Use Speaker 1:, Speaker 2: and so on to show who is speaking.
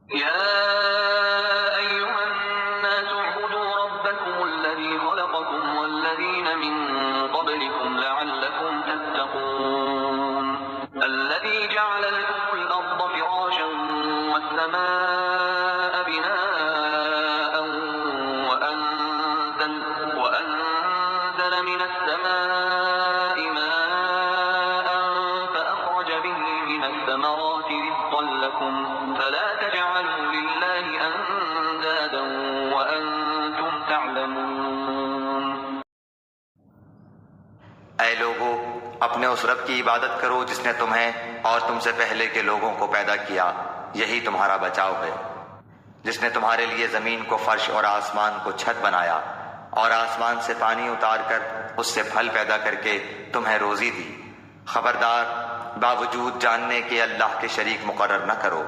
Speaker 1: या अय्युहन्नास उअ्बुदू रब्बकुमुल्लज़ी ख़लक़कुम वल्लज़ीना मिन क़ब्लिकुम लअल्लकुम तत्तक़ून अल्लज़ी जअल लकुमुल अर्ज़ फ़िराशं वस्समाअ बिनाअन वअनज़ल मिनस समाइ माअन फ़अख़रज बिही मिनस समराति रिज़क़न लकुम फला तजअलू लिल्लाहि अंदादन वअंतुम तअलमून।
Speaker 2: ऐ लोगो, अपने उस रब की इबादत करो जिसने तुम्हें और तुमसे पहले के लोगों को पैदा किया, यही तुम्हारा बचाव है। जिसने तुम्हारे लिए जमीन को फर्श और आसमान को छत बनाया और आसमान से पानी उतार कर उससे फल पैदा करके तुम्हें रोजी दी। खबरदार, बावजूद जानने के अल्लाह के शरीक मुकर्रर न करो।